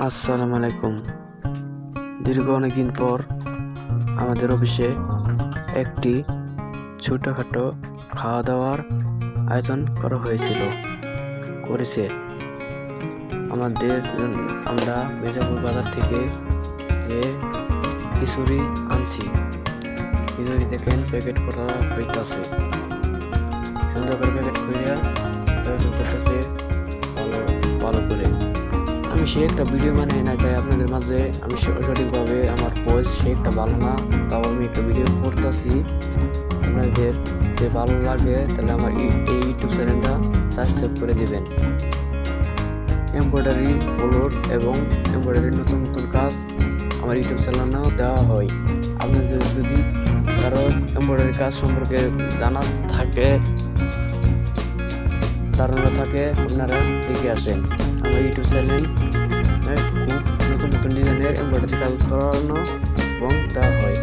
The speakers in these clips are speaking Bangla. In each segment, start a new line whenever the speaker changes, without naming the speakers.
আসসালামু আলাইকুম। দীর্ঘ অনেকদিন পর আমাদের অফিসে একটি ছোটখাটো খাওয়া দাওয়ার আয়োজন করা করেছে আমাদের। আমরা মির্জাপুর বাজার থেকে যে খিচুড়ি আনছি, খিচুড়ি দেখেন প্যাকেট করা হইতাছে, সুন্দর করে প্যাকেট করিয়া করতেছে ভালো ভালো করে। আমি সে একটা ভিডিও বানাই না, তাই আপনাদের মাঝে আমি সঠিকভাবে আমার ভয়েস সে একটা ভালো না, তাও আমি একটা ভিডিও করতেছি। আপনাদের যে ভালো লাগে তাহলে আমার এই ইউটিউব চ্যানেলটা সাবস্ক্রাইব করে দিবেন। এমব্রয়ডারি ফ্লোর এবং এমব্রয়ডারির নতুন নতুন কাজ আমার ইউটিউব চ্যানেলেও দেওয়া হয়। আপনাদের যদি কারো এমব্রয়ডারি কাজ সম্পর্কে জানা থাকে, ধারণা থাকে, আপনারা দেখে আসেন। আমার ইউটিউব চ্যানেল খুব নতুন নতুন ডিজাইনের এমব্রয়ডারি কাজ করানো এবং দেওয়া হয়।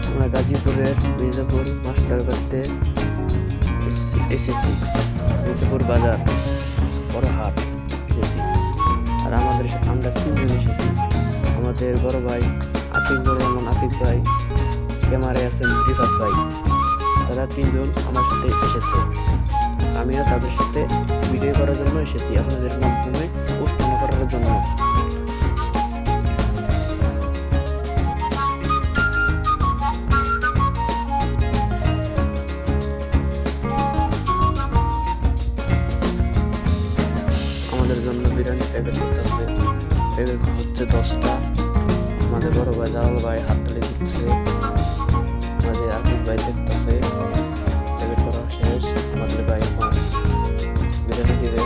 আমরা গাজীপুরের মির্জাপুর মাস্টার বাড়িতে এসেছি, মির্জাপুর বাজার বড় হাট এসেছি। আর আমরা তিনজন এসেছি। আমাদের বড় ভাই আতিক ভাই, ক্যামেরায় আছেন রিফাত ভাই, তারা তিনজন আমার সাথে এসেছে। আমিও তাদের সাথে ভিডিও করার জন্য এসেছি, আপনাদের মাধ্যমে উপস্থাপন করার জন্য। আমাদের জন্য বিরিয়ানি প্যাকেট করতেছে, প্যাকেট হচ্ছে 10টা। আমাদের বড় ভাই জালাল ভাই হাততালি দিচ্ছে, আমাদের আতিক ভাই দেখতেছে। প্যাকেট করা শেষ, আমাদের ভাই এখন বিরিয়ানি দিবে।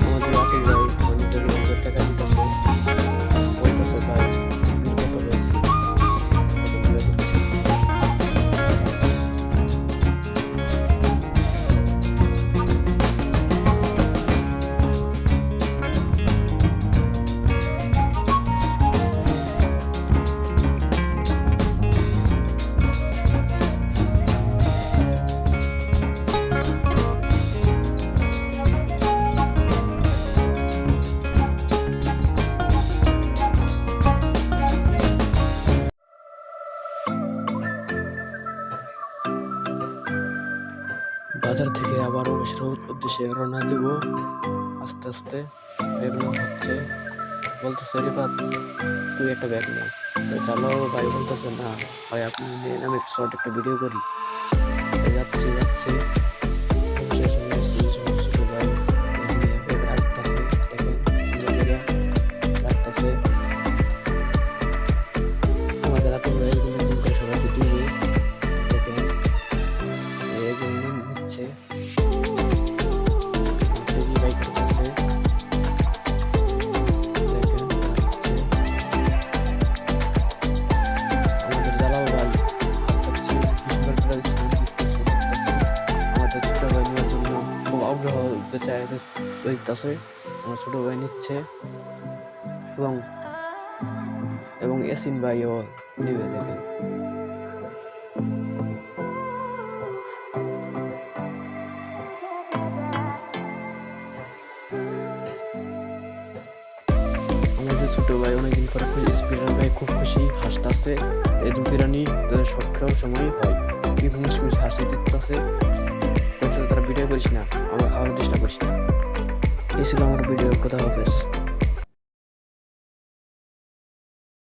আমাদের আতিক ভাই অনেক টাকা দিতেছে, বলতেছে ভাই বিল কত হয়েছে। বাজার থেকে আবার অফিসের উদ্দেশ্যে রওনা দেব। আস্তে আস্তে ব্যাগ নেওয়া হচ্ছে, বলতেছে রিফাত তুই একটা ব্যাগ নে। চালো ভাই বলতেছে না ভাই আপনি নেন, আমি শর্ট একটা ভিডিও করি। যাচ্ছি ছোট ভাই ব্যাগ রাখতেছে, দেখেন রাখতেছে। আমাদের আতিক ভাই করে সবাইকে দিবে, দেখেন নিচ্ছে। আমাদের জালাল ভাই আমাদের ছোট ভাই নেওয়ার জন্য খুব আগ্রহ চাইতেছে। আমার ছোট ভাই নিচ্ছে এবং এসিন ভাইও নিবে, দেখেন। আমাদের ছোট ভাই অনেকদিন পরে বিরিয়ানি ভাই খুব খুশি, হাসতেছে। এই বিরিয়ানি সব সময় হয়, বিভিন্ন হাসি দিতেছে, তারা ভিডিও করিস না, আমার খাওয়ার চেষ্টা করিস না। এই ছিল আমার ভিডিও। কথা হবে।